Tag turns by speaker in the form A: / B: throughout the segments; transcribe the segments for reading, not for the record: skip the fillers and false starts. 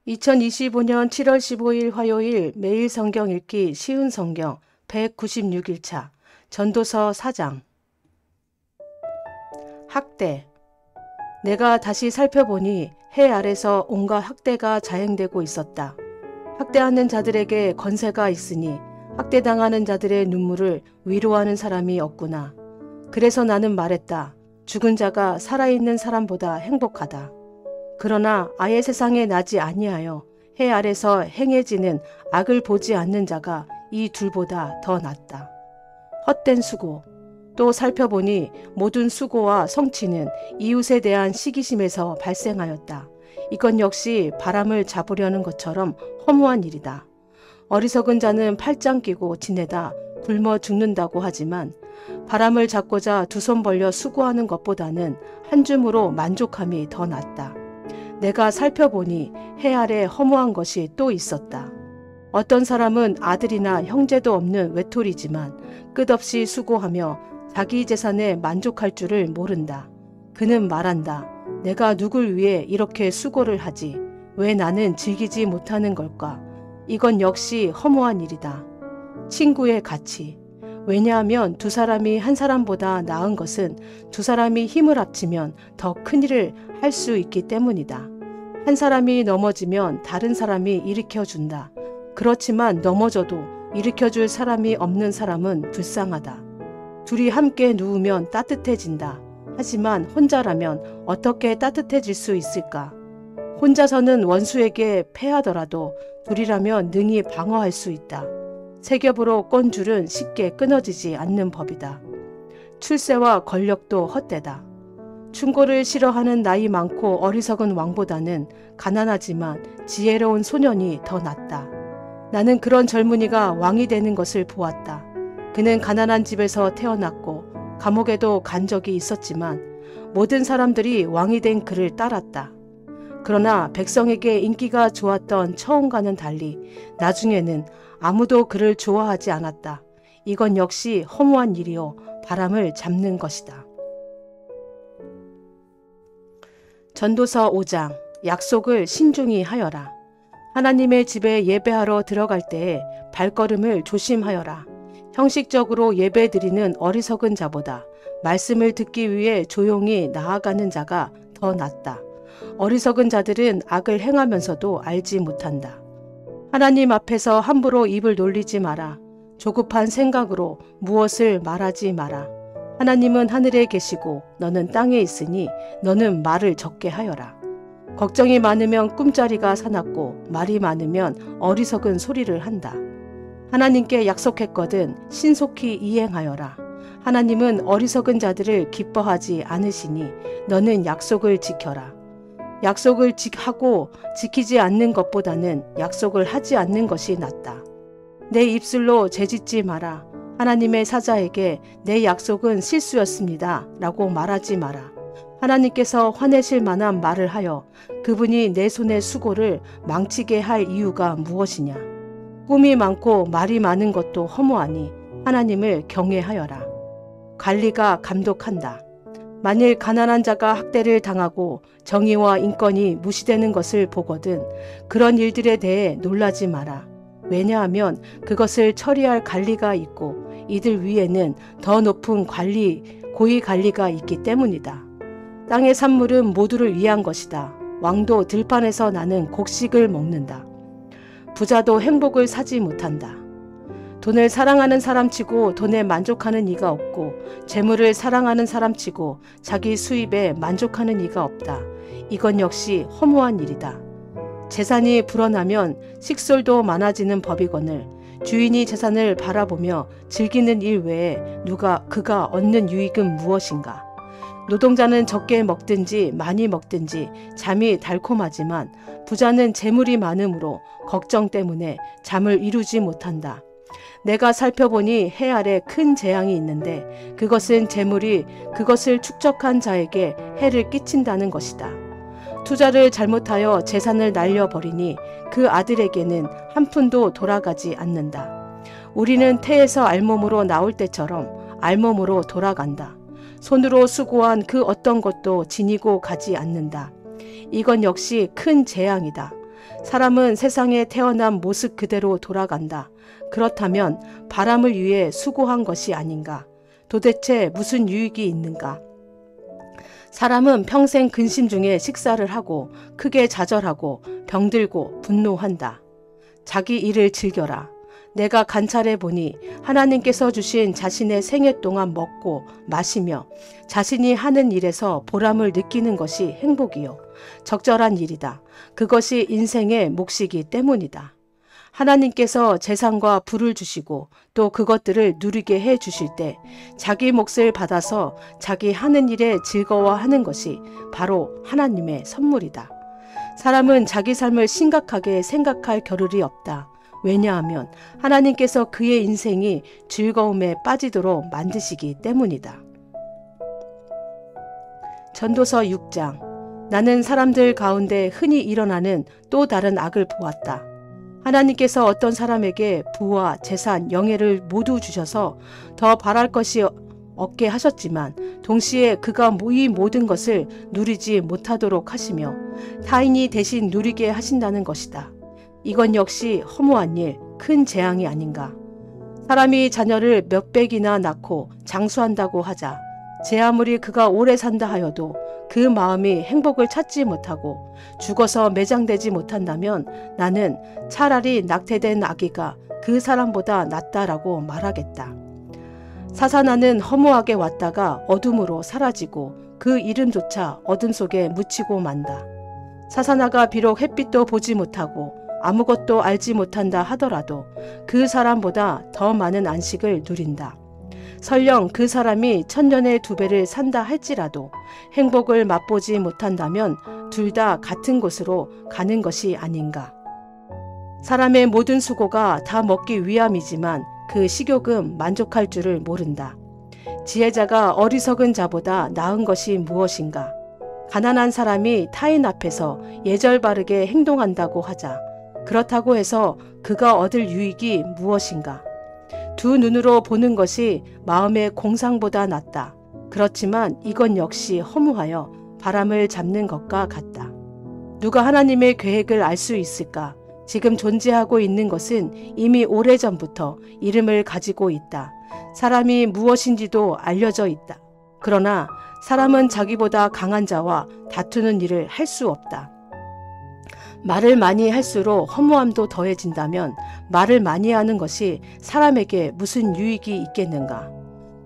A: 2025년 7월 15일 화요일 매일 성경 읽기 쉬운 성경 196일차 전도서 4장. 학대. 내가 다시 살펴보니 해 아래서 온갖 학대가 자행되고 있었다. 학대하는 자들에게 권세가 있으니 학대당하는 자들의 눈물을 위로하는 사람이 없구나. 그래서 나는 말했다. 죽은 자가 살아있는 사람보다 행복하다. 그러나 아예 세상에 나지 아니하여 해 아래서 행해지는 악을 보지 않는 자가 이 둘보다 더 낫다. 헛된 수고. 또 살펴보니 모든 수고와 성취는 이웃에 대한 시기심에서 발생하였다. 이건 역시 바람을 잡으려는 것처럼 허무한 일이다. 어리석은 자는 팔짱 끼고 지내다 굶어 죽는다고 하지만 바람을 잡고자 두 손 벌려 수고하는 것보다는 한 줌으로 만족함이 더 낫다. 내가 살펴보니 해 아래 허무한 것이 또 있었다. 어떤 사람은 아들이나 형제도 없는 외톨이지만 끝없이 수고하며 자기 재산에 만족할 줄을 모른다. 그는 말한다. 내가 누굴 위해 이렇게 수고를 하지? 왜 나는 즐기지 못하는 걸까? 이건 역시 허무한 일이다. 친구의 가치. 왜냐하면 두 사람이 한 사람보다 나은 것은 두 사람이 힘을 합치면 더 큰 일을 할 수 있기 때문이다. 한 사람이 넘어지면 다른 사람이 일으켜준다. 그렇지만 넘어져도 일으켜줄 사람이 없는 사람은 불쌍하다. 둘이 함께 누우면 따뜻해진다. 하지만 혼자라면 어떻게 따뜻해질 수 있을까? 혼자서는 원수에게 패하더라도 둘이라면 능히 방어할 수 있다. 세 겹으로 꼰 줄은 쉽게 끊어지지 않는 법이다. 출세와 권력도 헛되다. 충고를 싫어하는 나이 많고 어리석은 왕보다는 가난하지만 지혜로운 소년이 더 낫다. 나는 그런 젊은이가 왕이 되는 것을 보았다. 그는 가난한 집에서 태어났고 감옥에도 간 적이 있었지만 모든 사람들이 왕이 된 그를 따랐다. 그러나 백성에게 인기가 좋았던 처음과는 달리 나중에는 아무도 그를 좋아하지 않았다. 이건 역시 허무한 일이요 바람을 잡는 것이다. 전도서 5장. 약속을 신중히 하여라. 하나님의 집에 예배하러 들어갈 때에 발걸음을 조심하여라. 형식적으로 예배드리는 어리석은 자보다 말씀을 듣기 위해 조용히 나아가는 자가 더 낫다. 어리석은 자들은 악을 행하면서도 알지 못한다. 하나님 앞에서 함부로 입을 놀리지 마라. 조급한 생각으로 무엇을 말하지 마라. 하나님은 하늘에 계시고 너는 땅에 있으니 너는 말을 적게 하여라. 걱정이 많으면 꿈자리가 사납고 말이 많으면 어리석은 소리를 한다. 하나님께 약속했거든 신속히 이행하여라. 하나님은 어리석은 자들을 기뻐하지 않으시니 너는 약속을 지켜라. 약속을 하고 지키지 않는 것보다는 약속을 하지 않는 것이 낫다. 내 입술로 죄짓지 마라. 하나님의 사자에게 내 약속은 실수였습니다. 라고 말하지 마라. 하나님께서 화내실 만한 말을 하여 그분이 내 손의 수고를 망치게 할 이유가 무엇이냐. 꿈이 많고 말이 많은 것도 허무하니 하나님을 경외하여라. 관리가 감독한다. 만일 가난한 자가 학대를 당하고 정의와 인권이 무시되는 것을 보거든 그런 일들에 대해 놀라지 마라. 왜냐하면 그것을 처리할 관리가 있고 이들 위에는 더 높은 고위 관리가 있기 때문이다. 땅의 산물은 모두를 위한 것이다. 왕도 들판에서 나는 곡식을 먹는다. 부자도 행복을 사지 못한다. 돈을 사랑하는 사람치고 돈에 만족하는 이가 없고 재물을 사랑하는 사람치고 자기 수입에 만족하는 이가 없다. 이건 역시 허무한 일이다. 재산이 불어나면 식솔도 많아지는 법이거늘 주인이 재산을 바라보며 즐기는 일 외에 그가 얻는 유익은 무엇인가? 노동자는 적게 먹든지 많이 먹든지 잠이 달콤하지만 부자는 재물이 많으므로 걱정 때문에 잠을 이루지 못한다. 내가 살펴보니 해 아래 큰 재앙이 있는데 그것은 재물이 그것을 축적한 자에게 해를 끼친다는 것이다. 투자를 잘못하여 재산을 날려버리니 그 아들에게는 한 푼도 돌아가지 않는다. 우리는 태에서 알몸으로 나올 때처럼 알몸으로 돌아간다. 손으로 수고한 그 어떤 것도 지니고 가지 않는다. 이건 역시 큰 재앙이다. 사람은 세상에 태어난 모습 그대로 돌아간다. 그렇다면 바람을 위해 수고한 것이 아닌가? 도대체 무슨 유익이 있는가? 사람은 평생 근심 중에 식사를 하고 크게 좌절하고 병들고 분노한다. 자기 일을 즐겨라. 내가 관찰해 보니 하나님께서 주신 자신의 생애 동안 먹고 마시며 자신이 하는 일에서 보람을 느끼는 것이 행복이요. 적절한 일이다. 그것이 인생의 몫이기 때문이다. 하나님께서 재산과 부를 주시고 또 그것들을 누리게 해 주실 때 자기 몫을 받아서 자기 하는 일에 즐거워하는 것이 바로 하나님의 선물이다. 사람은 자기 삶을 심각하게 생각할 겨를이 없다. 왜냐하면 하나님께서 그의 인생이 즐거움에 빠지도록 만드시기 때문이다. 전도서 6장. 나는 사람들 가운데 흔히 일어나는 또 다른 악을 보았다. 하나님께서 어떤 사람에게 부와 재산, 영예를 모두 주셔서 더 바랄 것이 없게 하셨지만 동시에 그가 이 모든 것을 누리지 못하도록 하시며 타인이 대신 누리게 하신다는 것이다. 이건 역시 허무한 일, 큰 재앙이 아닌가. 사람이 자녀를 몇백이나 낳고 장수한다고 하자 제 아무리 그가 오래 산다 하여도 그 마음이 행복을 찾지 못하고 죽어서 매장되지 못한다면 나는 차라리 낙태된 아기가 그 사람보다 낫다라고 말하겠다. 사사나는 허무하게 왔다가 어둠으로 사라지고 그 이름조차 어둠 속에 묻히고 만다. 사사나가 비록 햇빛도 보지 못하고 아무것도 알지 못한다 하더라도 그 사람보다 더 많은 안식을 누린다. 설령 그 사람이 1000년의 2배를 산다 할지라도 행복을 맛보지 못한다면 둘 다 같은 곳으로 가는 것이 아닌가. 사람의 모든 수고가 다 먹기 위함이지만 그 식욕은 만족할 줄을 모른다. 지혜자가 어리석은 자보다 나은 것이 무엇인가. 가난한 사람이 타인 앞에서 예절 바르게 행동한다고 하자. 그렇다고 해서 그가 얻을 유익이 무엇인가. 두 눈으로 보는 것이 마음의 공상보다 낫다. 그렇지만 이건 역시 허무하여 바람을 잡는 것과 같다. 누가 하나님의 계획을 알 수 있을까? 지금 존재하고 있는 것은 이미 오래전부터 이름을 가지고 있다. 사람이 무엇인지도 알려져 있다. 그러나 사람은 자기보다 강한 자와 다투는 일을 할 수 없다. 말을 많이 할수록 허무함도 더해진다면 말을 많이 하는 것이 사람에게 무슨 유익이 있겠는가.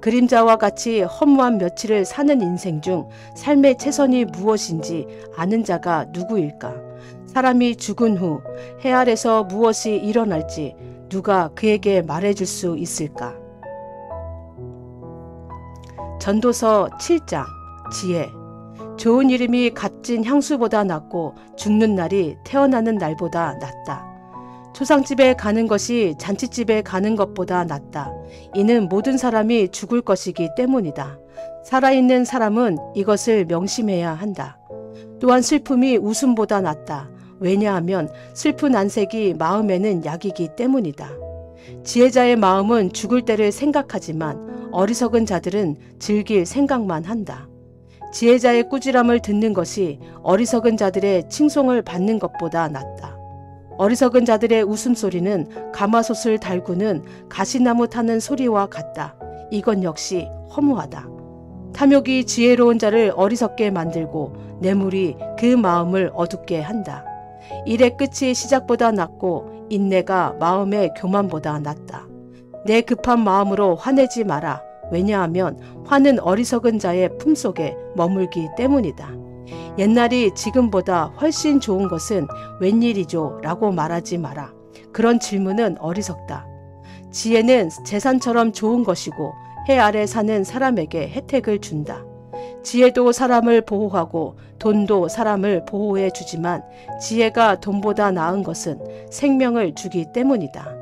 A: 그림자와 같이 허무한 며칠을 사는 인생 중 삶의 최선이 무엇인지 아는 자가 누구일까. 사람이 죽은 후 해 아래서 무엇이 일어날지 누가 그에게 말해줄 수 있을까. 전도서 7장. 지혜. 좋은 이름이 값진 향수보다 낫고 죽는 날이 태어나는 날보다 낫다. 초상집에 가는 것이 잔치집에 가는 것보다 낫다. 이는 모든 사람이 죽을 것이기 때문이다. 살아있는 사람은 이것을 명심해야 한다. 또한 슬픔이 웃음보다 낫다. 왜냐하면 슬픈 안색이 마음에는 약이기 때문이다. 지혜자의 마음은 죽을 때를 생각하지만 어리석은 자들은 즐길 생각만 한다. 지혜자의 꾸지람을 듣는 것이 어리석은 자들의 칭송을 받는 것보다 낫다. 어리석은 자들의 웃음소리는 가마솥을 달구는 가시나무 타는 소리와 같다. 이건 역시 허무하다. 탐욕이 지혜로운 자를 어리석게 만들고 뇌물이 그 마음을 어둡게 한다. 일의 끝이 시작보다 낫고 인내가 마음의 교만보다 낫다. 내 급한 마음으로 화내지 마라. 왜냐하면 화는 어리석은 자의 품속에 머물기 때문이다. 옛날이 지금보다 훨씬 좋은 것은 웬일이죠? 라고 말하지 마라. 그런 질문은 어리석다. 지혜는 재산처럼 좋은 것이고 해 아래 사는 사람에게 혜택을 준다. 지혜도 사람을 보호하고 돈도 사람을 보호해 주지만 지혜가 돈보다 나은 것은 생명을 주기 때문이다.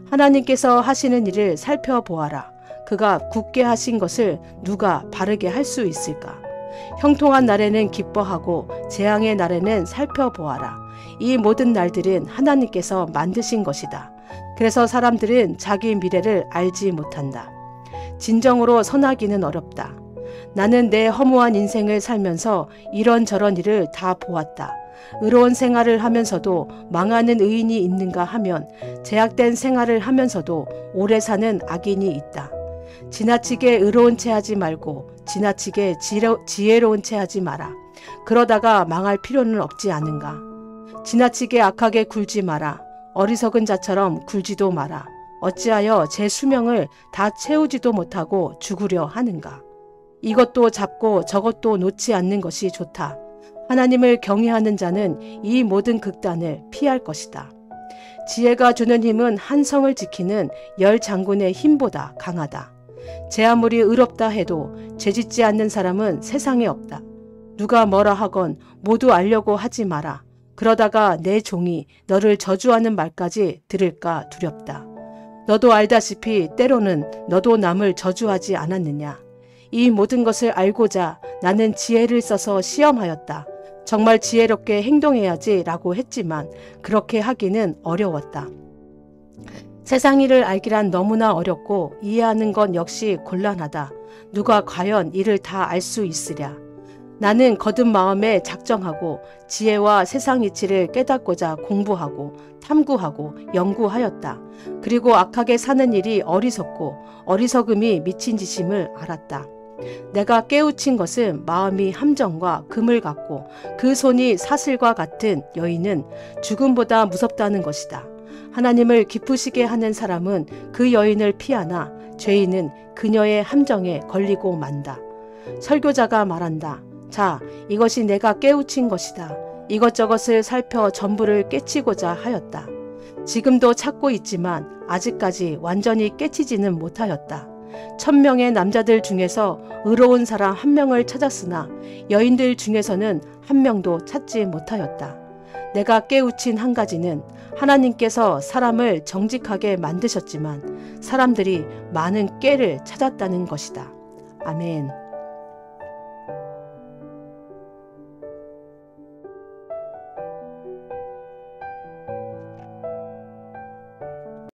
A: 하나님께서 하시는 일을 살펴보아라. 그가 굳게 하신 것을 누가 바르게 할 수 있을까? 형통한 날에는 기뻐하고 재앙의 날에는 살펴보아라. 이 모든 날들은 하나님께서 만드신 것이다. 그래서 사람들은 자기 미래를 알지 못한다. 진정으로 선하기는 어렵다. 나는 내 허무한 인생을 살면서 이런저런 일을 다 보았다. 의로운 생활을 하면서도 망하는 의인이 있는가 하면 제약된 생활을 하면서도 오래 사는 악인이 있다. 지나치게 의로운 채 하지 말고 지나치게 지혜로운 채 하지 마라. 그러다가 망할 필요는 없지 않은가. 지나치게 악하게 굴지 마라. 어리석은 자처럼 굴지도 마라. 어찌하여 제 수명을 다 채우지도 못하고 죽으려 하는가. 이것도 잡고 저것도 놓지 않는 것이 좋다. 하나님을 경외하는 자는 이 모든 극단을 피할 것이다. 지혜가 주는 힘은 한 성을 지키는 10장군의 힘보다 강하다. 제 아무리 의롭다 해도 죄짓지 않는 사람은 세상에 없다. 누가 뭐라 하건 모두 알려고 하지 마라. 그러다가 내 종이 너를 저주하는 말까지 들을까 두렵다. 너도 알다시피 때로는 너도 남을 저주하지 않았느냐. 이 모든 것을 알고자 나는 지혜를 써서 시험하였다. 정말 지혜롭게 행동해야지 라고 했지만 그렇게 하기는 어려웠다. 세상 일을 알기란 너무나 어렵고 이해하는 건 역시 곤란하다. 누가 과연 이를 다 알 수 있으랴. 나는 거듭 마음에 작정하고 지혜와 세상 이치를 깨닫고자 공부하고 탐구하고 연구하였다. 그리고 악하게 사는 일이 어리석고 어리석음이 미친 짓임을 알았다. 내가 깨우친 것은 마음이 함정과 금을 갖고 그 손이 사슬과 같은 여인은 죽음보다 무섭다는 것이다. 하나님을 기쁘시게 하는 사람은 그 여인을 피하나 죄인은 그녀의 함정에 걸리고 만다. 설교자가 말한다. 자, 이것이 내가 깨우친 것이다. 이것저것을 살펴 전부를 깨치고자 하였다. 지금도 찾고 있지만 아직까지 완전히 깨치지는 못하였다. 1000명의 남자들 중에서 의로운 사람 1명을 찾았으나 여인들 중에서는 1명도 찾지 못하였다. 내가 깨우친 한 가지는 하나님께서 사람을 정직하게 만드셨지만 사람들이 많은 깨를 찾았다는 것이다. 아멘.